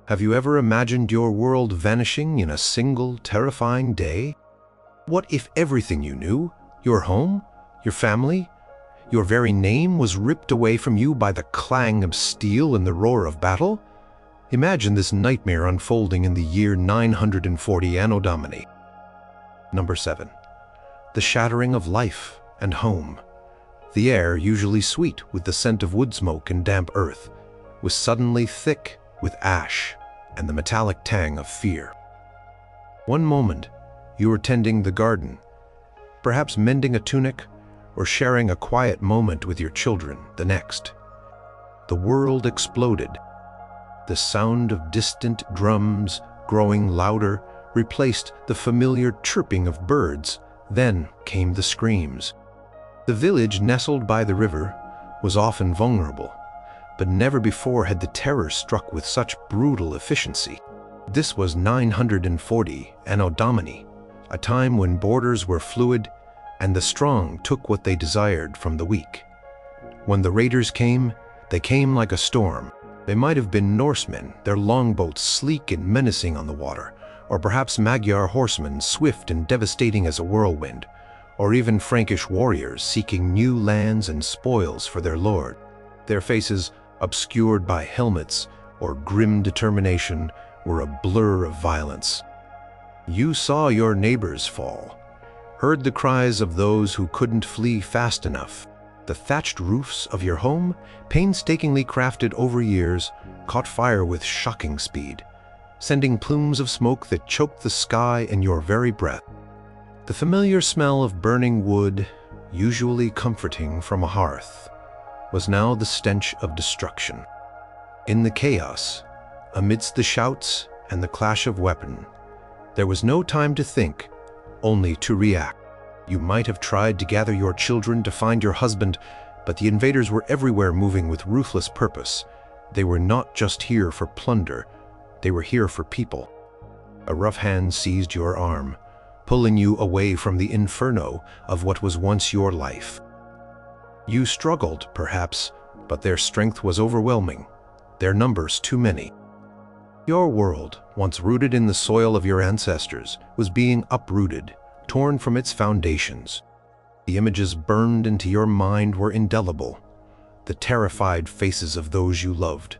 Have you ever imagined your world vanishing in a single terrifying day? What if everything you knew, your home, your family, your very name was ripped away from you by the clang of steel and the roar of battle? Imagine this nightmare unfolding in the year 940 Anno Domini. Number 7. The shattering of life and home. The air, usually sweet with the scent of wood smoke and damp earth, was suddenly thick with ash and the metallic tang of fear. One moment, you were tending the garden, perhaps mending a tunic or sharing a quiet moment with your children. The next, the world exploded. The sound of distant drums, growing louder, replaced the familiar chirping of birds. Then came the screams. The village nestled by the river was often vulnerable, but never before had the terror struck with such brutal efficiency. This was 940 Anno Domini, a time when borders were fluid and the strong took what they desired from the weak. When the raiders came, they came like a storm. They might have been Norsemen, their longboats sleek and menacing on the water, or perhaps Magyar horsemen swift and devastating as a whirlwind, or even Frankish warriors seeking new lands and spoils for their lord. Their faces, obscured by helmets or grim determination, were a blur of violence. You saw your neighbors fall, heard the cries of those who couldn't flee fast enough. The thatched roofs of your home, painstakingly crafted over years, caught fire with shocking speed, sending plumes of smoke that choked the sky and your very breath. The familiar smell of burning wood, usually comforting from a hearth, was now the stench of destruction. In the chaos, amidst the shouts and the clash of weapons, there was no time to think, only to react. You might have tried to gather your children to find your husband, but the invaders were everywhere, moving with ruthless purpose. They were not just here for plunder, they were here for people. A rough hand seized your arm, pulling you away from the inferno of what was once your life. You struggled, perhaps, but their strength was overwhelming, their numbers too many. Your world, once rooted in the soil of your ancestors, was being uprooted, torn from its foundations. The images burned into your mind were indelible. The terrified faces of those you loved,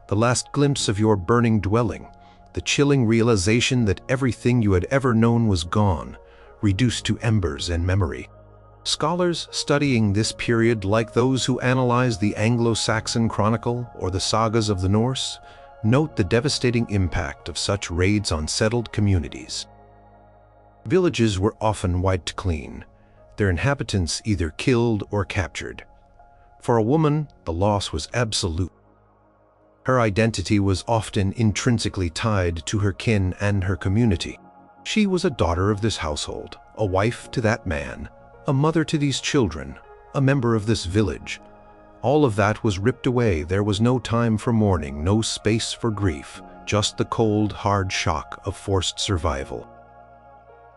the last glimpse of your burning dwelling, the chilling realization that everything you had ever known was gone, reduced to embers and memory. Scholars studying this period, like those who analyze the Anglo-Saxon Chronicle or the sagas of the Norse, note the devastating impact of such raids on settled communities. Villages were often wiped clean, their inhabitants either killed or captured. For a woman, the loss was absolute. Her identity was often intrinsically tied to her kin and her community. She was a daughter of this household, a wife to that man, a mother to these children, a member of this village. All of that was ripped away. There was no time for mourning, no space for grief, just the cold, hard shock of forced survival.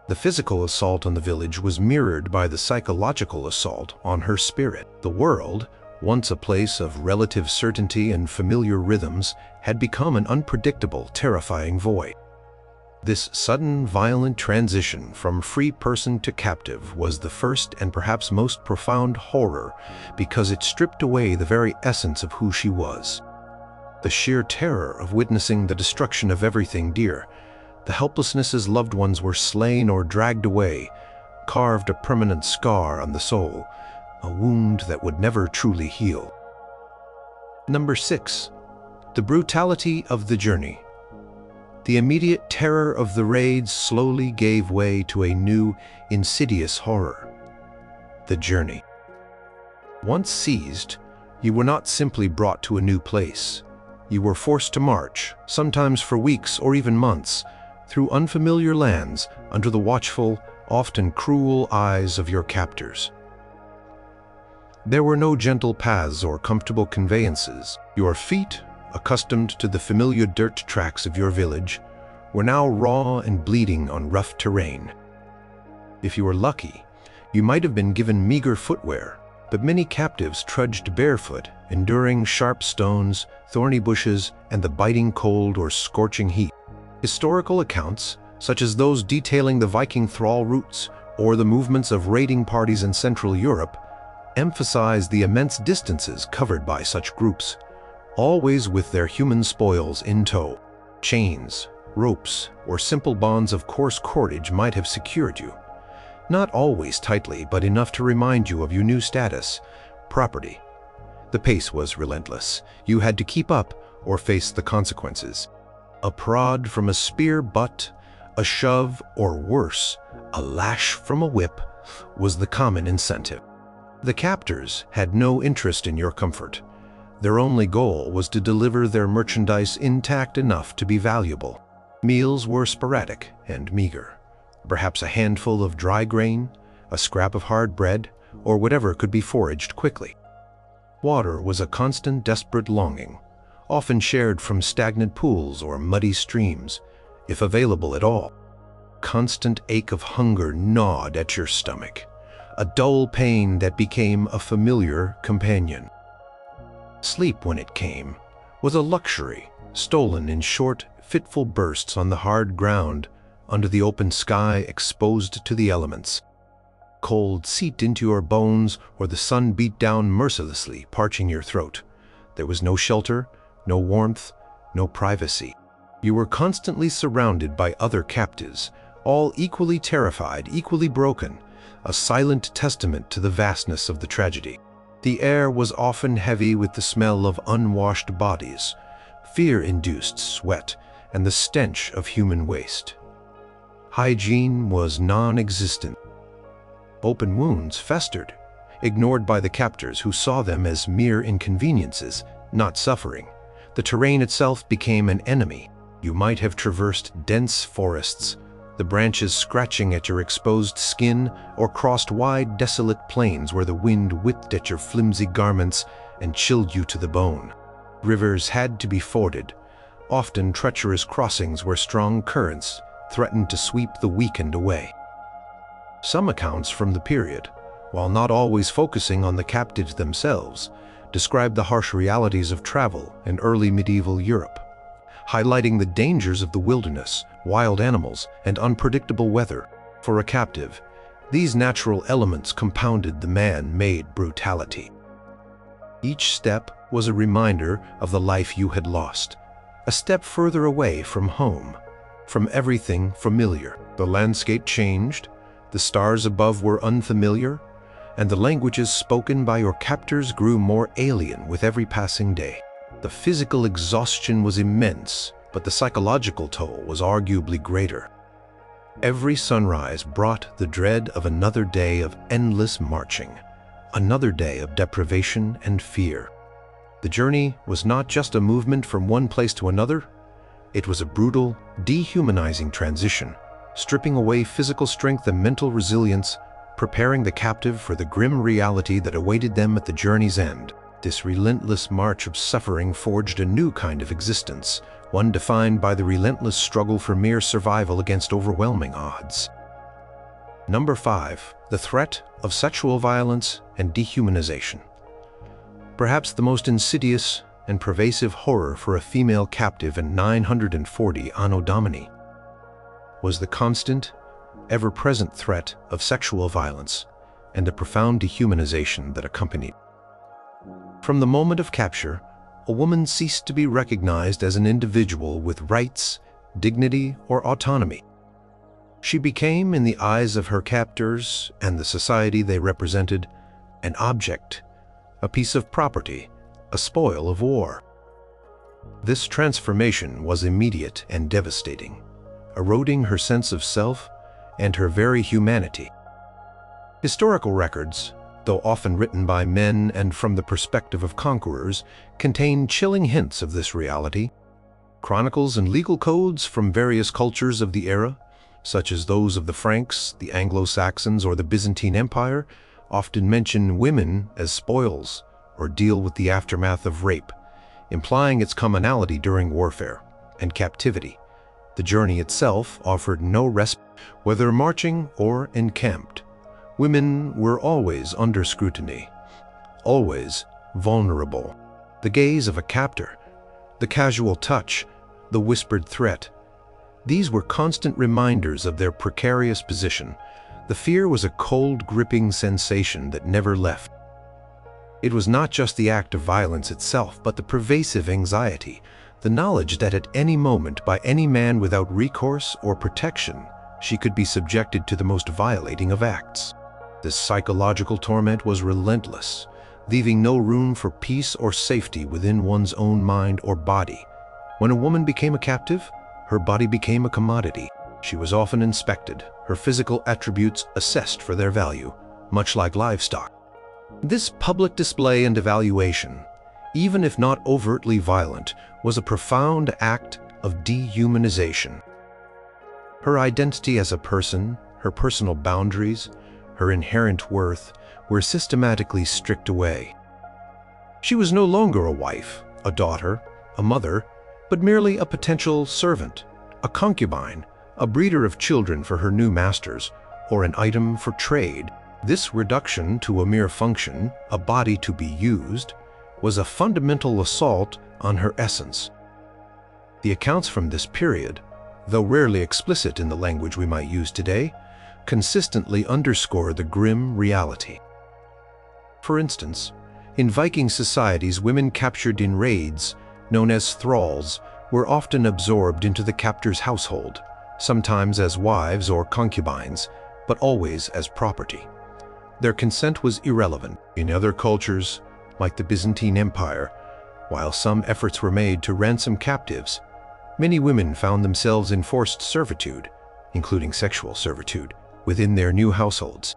The physical assault on the village was mirrored by the psychological assault on her spirit. The world, once a place of relative certainty and familiar rhythms, had become an unpredictable, terrifying void. This sudden, violent transition from free person to captive was the first and perhaps most profound horror, because it stripped away the very essence of who she was. The sheer terror of witnessing the destruction of everything dear, the helplessness as loved ones were slain or dragged away, carved a permanent scar on the soul, a wound that would never truly heal. Number 6. The brutality of the journey. The immediate terror of the raids slowly gave way to a new, insidious horror. The journey. Once seized, you were not simply brought to a new place. You were forced to march, sometimes for weeks or even months, through unfamiliar lands under the watchful, often cruel eyes of your captors. There were no gentle paths or comfortable conveyances. Your feet, accustomed to the familiar dirt tracks of your village, were now raw and bleeding on rough terrain. If you were lucky, you might have been given meager footwear, but many captives trudged barefoot, enduring sharp stones, thorny bushes, and the biting cold or scorching heat. Historical accounts, such as those detailing the Viking thrall routes or the movements of raiding parties in Central Europe, emphasize the immense distances covered by such groups, always with their human spoils in tow. Chains, ropes, or simple bonds of coarse cordage might have secured you. Not always tightly, but enough to remind you of your new status, property. The pace was relentless. You had to keep up or face the consequences. A prod from a spear butt, a shove, or worse, a lash from a whip, was the common incentive. The captors had no interest in your comfort. Their only goal was to deliver their merchandise intact enough to be valuable. Meals were sporadic and meager. Perhaps a handful of dry grain, a scrap of hard bread, or whatever could be foraged quickly. Water was a constant, desperate longing, often shared from stagnant pools or muddy streams, if available at all. Constant ache of hunger gnawed at your stomach, a dull pain that became a familiar companion. Sleep, when it came, was a luxury, stolen in short, fitful bursts on the hard ground, under the open sky exposed to the elements. Cold seeped into your bones, or the sun beat down mercilessly, parching your throat. There was no shelter, no warmth, no privacy. You were constantly surrounded by other captives, all equally terrified, equally broken, a silent testament to the vastness of the tragedy. The air was often heavy with the smell of unwashed bodies, fear-induced sweat, and the stench of human waste. Hygiene was non-existent. Open wounds festered, ignored by the captors who saw them as mere inconveniences, not suffering. The terrain itself became an enemy. You might have traversed dense forests, the branches scratching at your exposed skin, or crossed wide, desolate plains where the wind whipped at your flimsy garments and chilled you to the bone. Rivers had to be forded, often treacherous crossings where strong currents threatened to sweep the weakened away. Some accounts from the period, while not always focusing on the captives themselves, describe the harsh realities of travel in early medieval Europe, highlighting the dangers of the wilderness, wild animals, and unpredictable weather. For a captive, these natural elements compounded the man-made brutality. Each step was a reminder of the life you had lost, a step further away from home, from everything familiar. The landscape changed, the stars above were unfamiliar, and the languages spoken by your captors grew more alien with every passing day. The physical exhaustion was immense, but the psychological toll was arguably greater. Every sunrise brought the dread of another day of endless marching, another day of deprivation and fear. The journey was not just a movement from one place to another, it was a brutal, dehumanizing transition, stripping away physical strength and mental resilience, preparing the captive for the grim reality that awaited them at the journey's end. This relentless march of suffering forged a new kind of existence, one defined by the relentless struggle for mere survival against overwhelming odds. Number 5. The threat of sexual violence and dehumanization. Perhaps the most insidious and pervasive horror for a female captive in 940 Anno Domini was the constant, ever-present threat of sexual violence and the profound dehumanization that accompanied. From the moment of capture, a woman ceased to be recognized as an individual with rights, dignity, or autonomy. She became, in the eyes of her captors and the society they represented, an object, a piece of property, a spoil of war. This transformation was immediate and devastating, eroding her sense of self and her very humanity. Historical records, though often written by men and from the perspective of conquerors, contain chilling hints of this reality. Chronicles and legal codes from various cultures of the era, such as those of the Franks, the Anglo-Saxons, or the Byzantine Empire, often mention women as spoils or deal with the aftermath of rape, implying its commonality during warfare and captivity. The journey itself offered no respite. Whether marching or encamped, women were always under scrutiny, always vulnerable. The gaze of a captor, the casual touch, the whispered threat. These were constant reminders of their precarious position. The fear was a cold, gripping sensation that never left. It was not just the act of violence itself, but the pervasive anxiety, the knowledge that at any moment, by any man without recourse or protection, she could be subjected to the most violating of acts. This psychological torment was relentless, leaving no room for peace or safety within one's own mind or body. When a woman became a captive, her body became a commodity. She was often inspected, her physical attributes assessed for their value, much like livestock. This public display and evaluation, even if not overtly violent, was a profound act of dehumanization. Her identity as a person, her personal boundaries, her inherent worth were systematically stripped away. She was no longer a wife, a daughter, a mother, but merely a potential servant, a concubine, a breeder of children for her new masters, or an item for trade. This reduction to a mere function, a body to be used, was a fundamental assault on her essence. The accounts from this period, though rarely explicit in the language we might use today, consistently underscore the grim reality. For instance, in Viking societies, women captured in raids, known as thralls, were often absorbed into the captor's household, sometimes as wives or concubines, but always as property. Their consent was irrelevant. In other cultures, like the Byzantine Empire, while some efforts were made to ransom captives, many women found themselves in forced servitude, including sexual servitude, within their new households.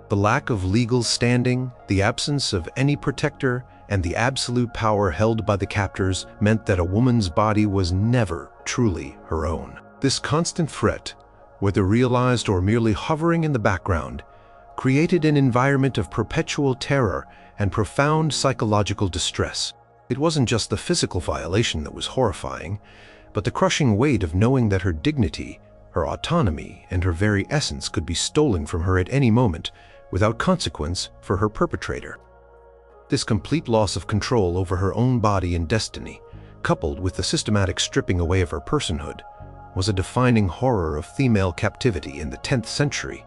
The lack of legal standing, the absence of any protector, and the absolute power held by the captors meant that a woman's body was never truly her own. This constant threat, whether realized or merely hovering in the background, created an environment of perpetual terror and profound psychological distress. It wasn't just the physical violation that was horrifying, but the crushing weight of knowing that her dignity, her autonomy, and her very essence could be stolen from her at any moment without consequence for her perpetrator. This complete loss of control over her own body and destiny, coupled with the systematic stripping away of her personhood, was a defining horror of female captivity in the 10th century,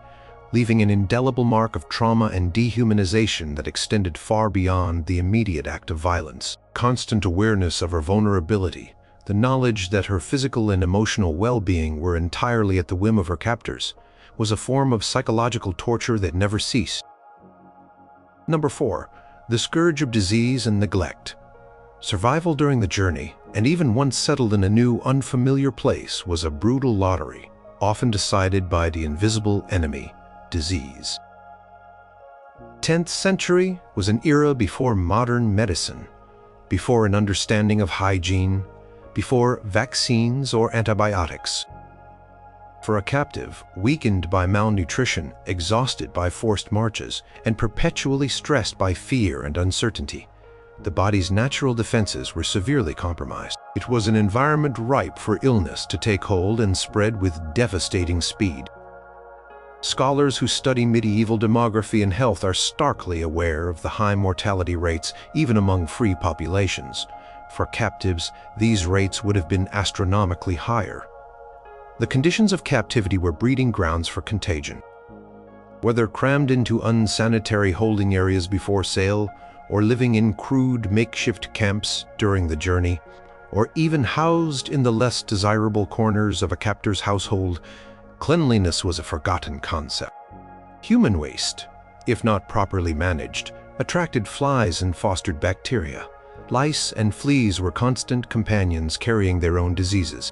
leaving an indelible mark of trauma and dehumanization that extended far beyond the immediate act of violence. Constant awareness of her vulnerability, the knowledge that her physical and emotional well-being were entirely at the whim of her captors, was a form of psychological torture that never ceased. Number 4. The scourge of disease and neglect. Survival during the journey, and even once settled in a new, unfamiliar place, was a brutal lottery, often decided by the invisible enemy, disease. 10th century was an era before modern medicine, before an understanding of hygiene, before vaccines or antibiotics. For a captive, weakened by malnutrition, exhausted by forced marches, and perpetually stressed by fear and uncertainty, the body's natural defenses were severely compromised. It was an environment ripe for illness to take hold and spread with devastating speed. Scholars who study medieval demography and health are starkly aware of the high mortality rates even among free populations. For captives, these rates would have been astronomically higher. The conditions of captivity were breeding grounds for contagion. Whether crammed into unsanitary holding areas before sale, or living in crude makeshift camps during the journey, or even housed in the less desirable corners of a captor's household, cleanliness was a forgotten concept. Human waste, if not properly managed, attracted flies and fostered bacteria. Lice and fleas were constant companions carrying their own diseases.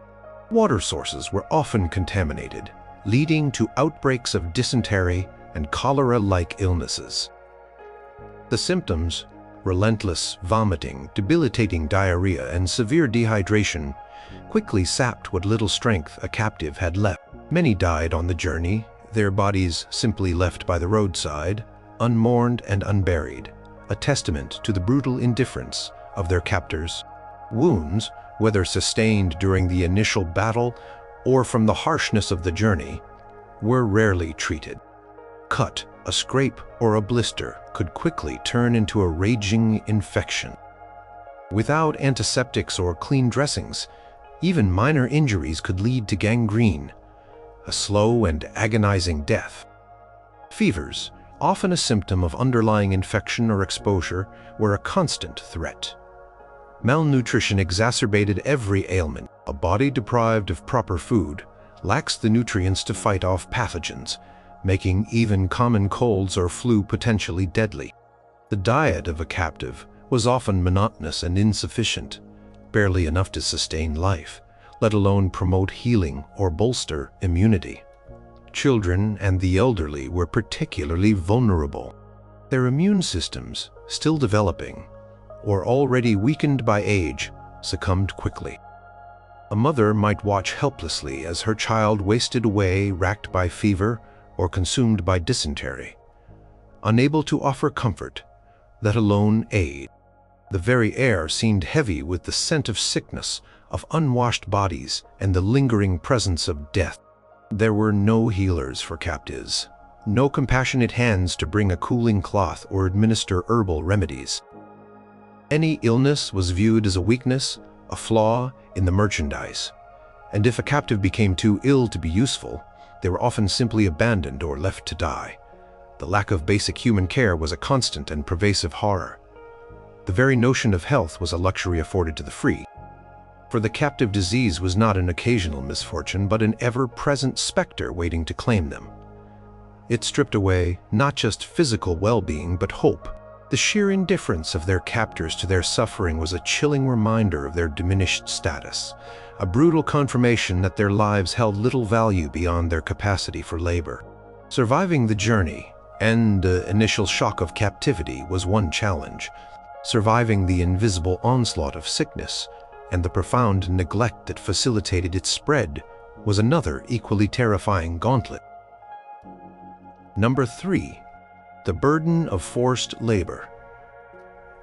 Water sources were often contaminated, leading to outbreaks of dysentery and cholera-like illnesses. The symptoms, relentless vomiting, debilitating diarrhea, and severe dehydration, quickly sapped what little strength a captive had left. Many died on the journey, their bodies simply left by the roadside, unmourned and unburied, a testament to the brutal indifference of their captors. Wounds, whether sustained during the initial battle or from the harshness of the journey, were rarely treated. Cut A scrape or a blister could quickly turn into a raging infection. Without antiseptics or clean dressings, even minor injuries could lead to gangrene, a slow and agonizing death. Fevers, often a symptom of underlying infection or exposure, were a constant threat. Malnutrition exacerbated every ailment. A body deprived of proper food lacks the nutrients to fight off pathogens, making even common colds or flu potentially deadly. The diet of a captive was often monotonous and insufficient, barely enough to sustain life, let alone promote healing or bolster immunity. Children and the elderly were particularly vulnerable. Their immune systems, still developing, or already weakened by age, succumbed quickly. A mother might watch helplessly as her child wasted away, racked by fever or consumed by dysentery. Unable to offer comfort, let alone aid. The very air seemed heavy with the scent of sickness, of unwashed bodies, and the lingering presence of death. There were no healers for captives, no compassionate hands to bring a cooling cloth or administer herbal remedies. Any illness was viewed as a weakness, a flaw in the merchandise, and if a captive became too ill to be useful, they were often simply abandoned or left to die. The lack of basic human care was a constant and pervasive horror. The very notion of health was a luxury afforded to the free. For the captive, disease was not an occasional misfortune, but an ever-present specter waiting to claim them. It stripped away not just physical well-being, but hope. The sheer indifference of their captors to their suffering was a chilling reminder of their diminished status, a brutal confirmation that their lives held little value beyond their capacity for labor. Surviving the journey and the initial shock of captivity was one challenge. Surviving the invisible onslaught of sickness and the profound neglect that facilitated its spread was another equally terrifying gauntlet. Number 3. The burden of forced labor.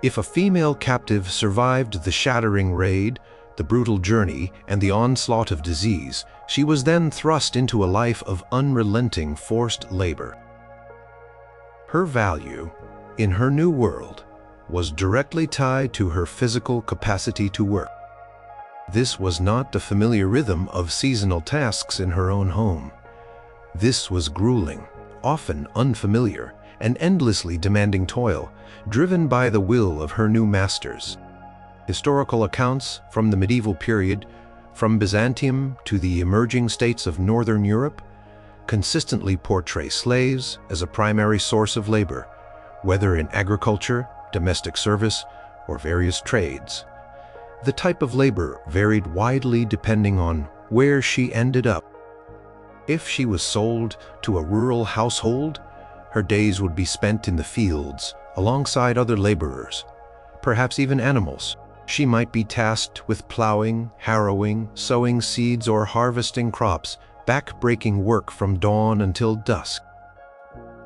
If a female captive survived the shattering raid, the brutal journey, and the onslaught of disease, she was then thrust into a life of unrelenting forced labor. Her value, in her new world, was directly tied to her physical capacity to work. This was not the familiar rhythm of seasonal tasks in her own home. This was grueling, often unfamiliar, and endlessly demanding toil, driven by the will of her new masters. Historical accounts from the medieval period, from Byzantium to the emerging states of Northern Europe, consistently portray slaves as a primary source of labor, whether in agriculture, domestic service, or various trades. The type of labor varied widely depending on where she ended up. If she was sold to a rural household, her days would be spent in the fields alongside other laborers, perhaps even animals. She might be tasked with plowing, harrowing, sowing seeds, or harvesting crops, back-breaking work from dawn until dusk.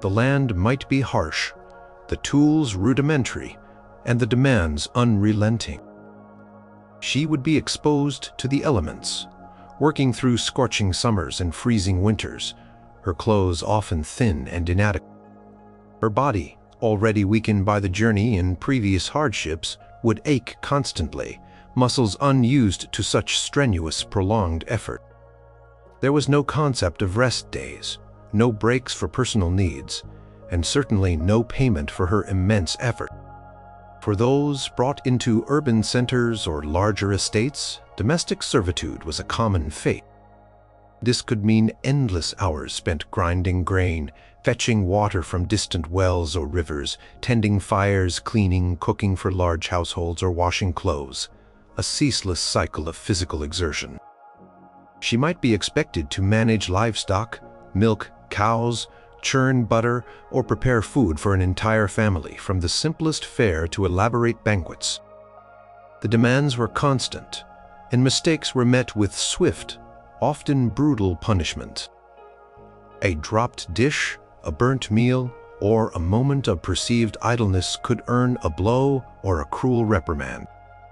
The land might be harsh, the tools rudimentary, and the demands unrelenting. She would be exposed to the elements, working through scorching summers and freezing winters, her clothes often thin and inadequate. Her body, already weakened by the journey and previous hardships, would ache constantly, muscles unused to such strenuous, prolonged effort. There was no concept of rest days, no breaks for personal needs, and certainly no payment for her immense effort. For those brought into urban centers or larger estates, domestic servitude was a common fate. This could mean endless hours spent grinding grain, fetching water from distant wells or rivers, tending fires, cleaning, cooking for large households, or washing clothes, a ceaseless cycle of physical exertion. She might be expected to manage livestock, milk cows, churn butter, or prepare food for an entire family, from the simplest fare to elaborate banquets. The demands were constant, and mistakes were met with swift, often brutal punishment. A dropped dish, a burnt meal, or a moment of perceived idleness could earn a blow or a cruel reprimand.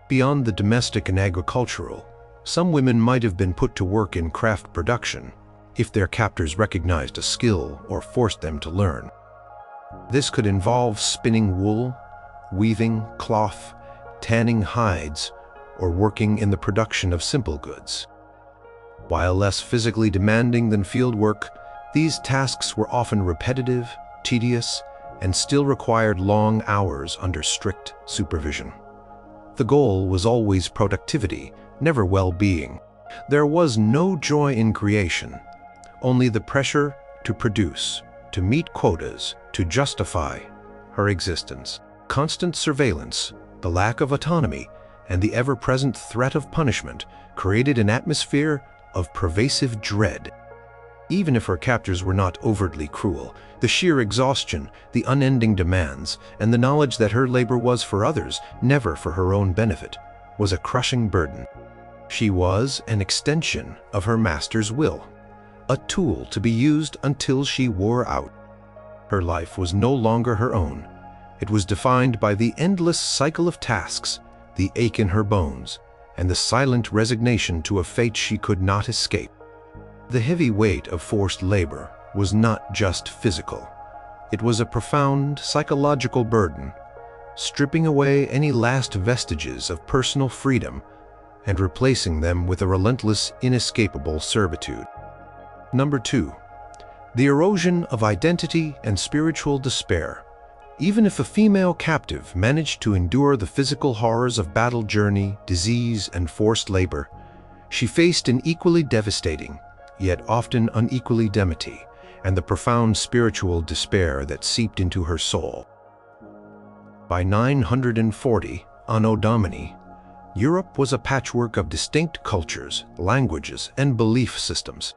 Beyond the domestic and agricultural, some women might have been put to work in craft production, if their captors recognized a skill or forced them to learn. This could involve spinning wool, weaving cloth, tanning hides, or working in the production of simple goods. While less physically demanding than field work, these tasks were often repetitive, tedious, and still required long hours under strict supervision. The goal was always productivity, never well-being. There was no joy in creation, only the pressure to produce, to meet quotas, to justify her existence. Constant surveillance, the lack of autonomy, and the ever-present threat of punishment created an atmosphere of pervasive dread. Even if her captors were not overtly cruel, the sheer exhaustion, the unending demands, and the knowledge that her labor was for others, never for her own benefit, was a crushing burden. She was an extension of her master's will, a tool to be used until she wore out. Her life was no longer her own. It was defined by the endless cycle of tasks, the ache in her bones, and the silent resignation to a fate she could not escape. The heavy weight of forced labor was not just physical. It was a profound psychological burden, stripping away any last vestiges of personal freedom and replacing them with a relentless, inescapable servitude. Number 2. The erosion of identity and spiritual despair. Even if a female captive managed to endure the physical horrors of battle journey, disease, and forced labor, she faced an equally devastating, yet often unequally demity, and the profound spiritual despair that seeped into her soul. By 940, Anno Domini, Europe was a patchwork of distinct cultures, languages, and belief systems.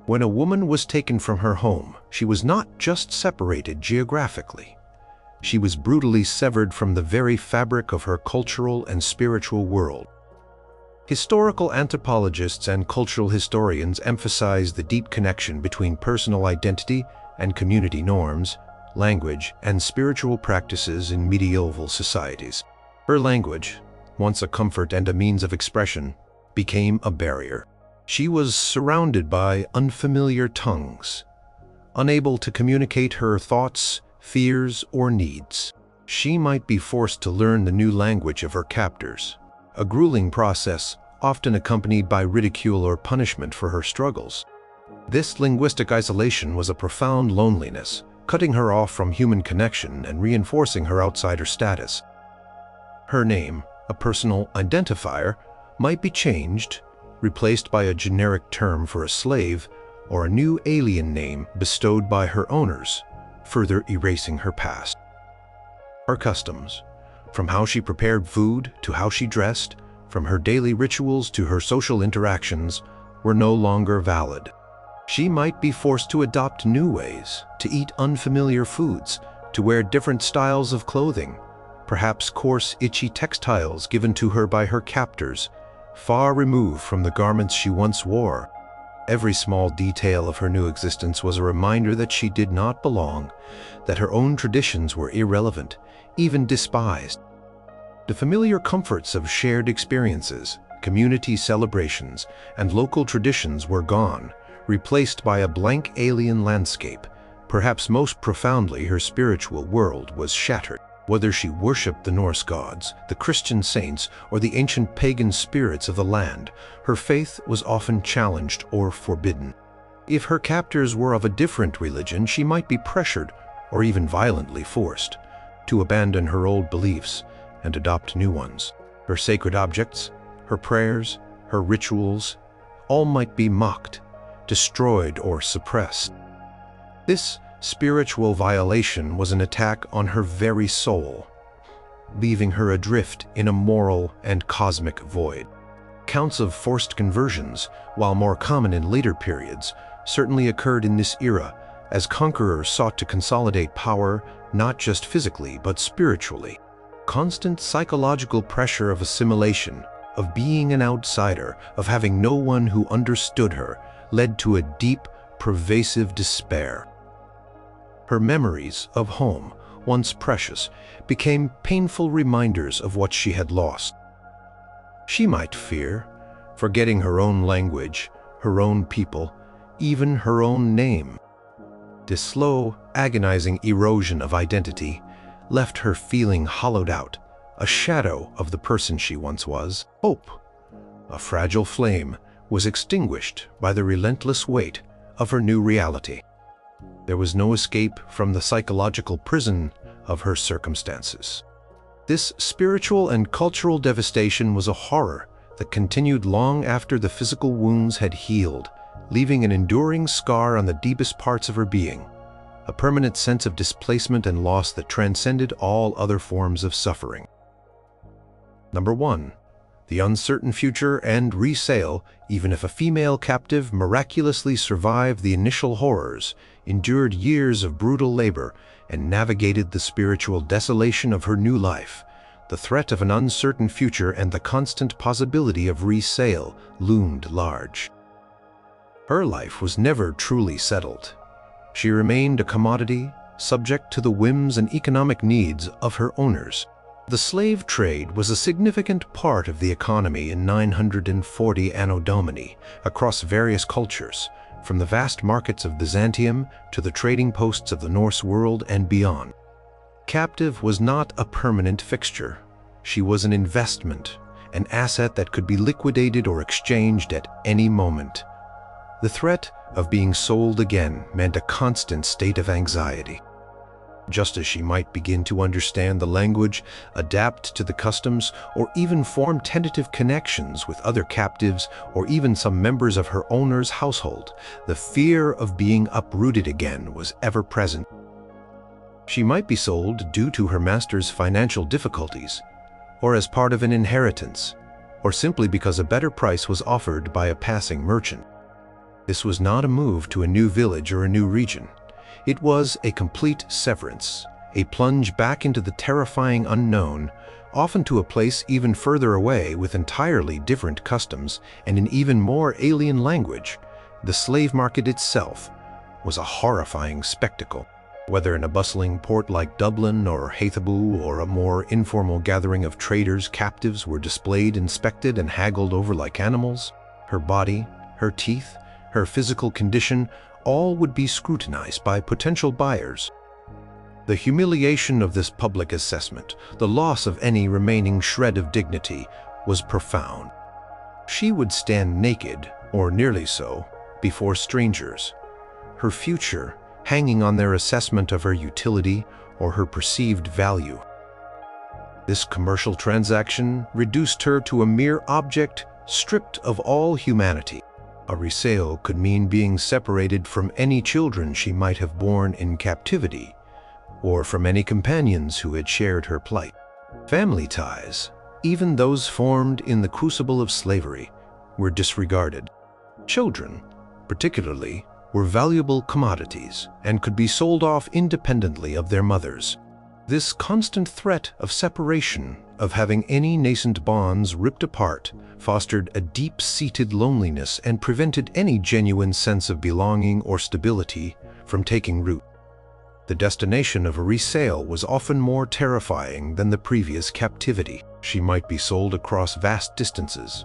When a woman was taken from her home, she was not just separated geographically. She was brutally severed from the very fabric of her cultural and spiritual world. Historical anthropologists and cultural historians emphasize the deep connection between personal identity and community norms, language, and spiritual practices in medieval societies. Her language, once a comfort and a means of expression, became a barrier. She was surrounded by unfamiliar tongues, unable to communicate her thoughts, fears, or needs. She might be forced to learn the new language of her captors, a grueling process often accompanied by ridicule or punishment for her struggles. This linguistic isolation was a profound loneliness, cutting her off from human connection and reinforcing her outsider status. Her name, a personal identifier, might be changed, replaced by a generic term for a slave, or a new alien name bestowed by her owners, further erasing her past. Her customs, from how she prepared food to how she dressed, from her daily rituals to her social interactions, were no longer valid. She might be forced to adopt new ways, to eat unfamiliar foods, to wear different styles of clothing, perhaps coarse, itchy textiles given to her by her captors, far removed from the garments she once wore. Every small detail of her new existence was a reminder that she did not belong, that her own traditions were irrelevant, even despised. The familiar comforts of shared experiences, community celebrations, and local traditions were gone, replaced by a blank alien landscape. Perhaps most profoundly, her spiritual world was shattered. Whether she worshipped the Norse gods, the Christian saints, or the ancient pagan spirits of the land, her faith was often challenged or forbidden. If her captors were of a different religion, she might be pressured, or even violently forced, to abandon her old beliefs and adopt new ones. Her sacred objects, her prayers, her rituals, all might be mocked, destroyed, or suppressed. This spiritual violation was an attack on her very soul, leaving her adrift in a moral and cosmic void. Counts of forced conversions, while more common in later periods, certainly occurred in this era as conquerors sought to consolidate power not just physically but spiritually. Constant psychological pressure of assimilation, of being an outsider, of having no one who understood her, led to a deep, pervasive despair. Her memories of home, once precious, became painful reminders of what she had lost. She might fear, forgetting her own language, her own people, even her own name. This slow, agonizing erosion of identity left her feeling hollowed out, a shadow of the person she once was. Hope, a fragile flame, was extinguished by the relentless weight of her new reality. There was no escape from the psychological prison of her circumstances. This spiritual and cultural devastation was a horror that continued long after the physical wounds had healed, leaving an enduring scar on the deepest parts of her being, a permanent sense of displacement and loss that transcended all other forms of suffering. Number 1. The uncertain future and resale. Even if a female captive miraculously survived the initial horrors, endured years of brutal labor, and navigated the spiritual desolation of her new life, the threat of an uncertain future and the constant possibility of resale loomed large. Her life was never truly settled. She remained a commodity, subject to the whims and economic needs of her owners. The slave trade was a significant part of the economy in 940 Anno Domini across various cultures, from the vast markets of Byzantium to the trading posts of the Norse world and beyond. Captive was not a permanent fixture. She was an investment, an asset that could be liquidated or exchanged at any moment. The threat of being sold again meant a constant state of anxiety. Just as she might begin to understand the language, adapt to the customs, or even form tentative connections with other captives or even some members of her owner's household, the fear of being uprooted again was ever present. She might be sold due to her master's financial difficulties, or as part of an inheritance, or simply because a better price was offered by a passing merchant. This was not a move to a new village or a new region. It was a complete severance, a plunge back into the terrifying unknown, often to a place even further away with entirely different customs and an even more alien language. The slave market itself was a horrifying spectacle. Whether in a bustling port like Dublin or Hathabu or a more informal gathering of traders, captives were displayed, inspected, and haggled over like animals. Her body, her teeth, her physical condition, all would be scrutinized by potential buyers. The humiliation of this public assessment, the loss of any remaining shred of dignity, was profound. She would stand naked, or nearly so, before strangers, her future hanging on their assessment of her utility or her perceived value. This commercial transaction reduced her to a mere object stripped of all humanity. A resale could mean being separated from any children she might have borne in captivity, or from any companions who had shared her plight. Family ties, even those formed in the crucible of slavery, were disregarded. Children, particularly, were valuable commodities and could be sold off independently of their mothers. This constant threat of separation, of having any nascent bonds ripped apart, fostered a deep-seated loneliness and prevented any genuine sense of belonging or stability from taking root. The destination of a resale was often more terrifying than the previous captivity. She might be sold across vast distances,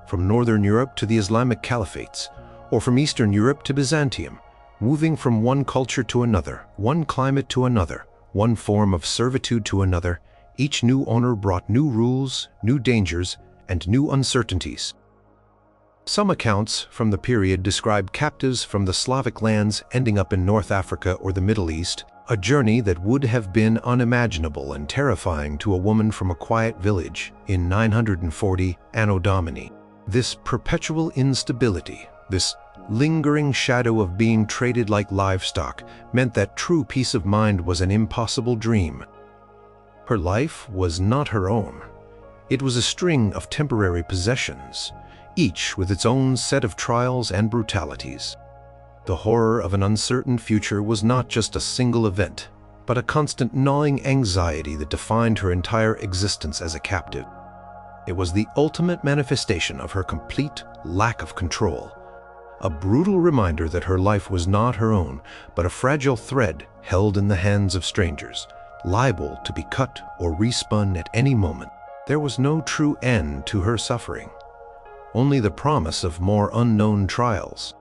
from Northern Europe to the Islamic caliphates, or from Eastern Europe to Byzantium, moving from one culture to another, one climate to another, one form of servitude to another. Each new owner brought new rules, new dangers, and new uncertainties. Some accounts from the period describe captives from the Slavic lands ending up in North Africa or the Middle East, a journey that would have been unimaginable and terrifying to a woman from a quiet village in 940 Anno Domini. This perpetual instability, this lingering shadow of being traded like livestock, meant that true peace of mind was an impossible dream. Her life was not her own. It was a string of temporary possessions, each with its own set of trials and brutalities. The horror of an uncertain future was not just a single event, but a constant gnawing anxiety that defined her entire existence as a captive. It was the ultimate manifestation of her complete lack of control, a brutal reminder that her life was not her own, but a fragile thread held in the hands of strangers, liable to be cut or respun at any moment. There was no true end to her suffering, only the promise of more unknown trials.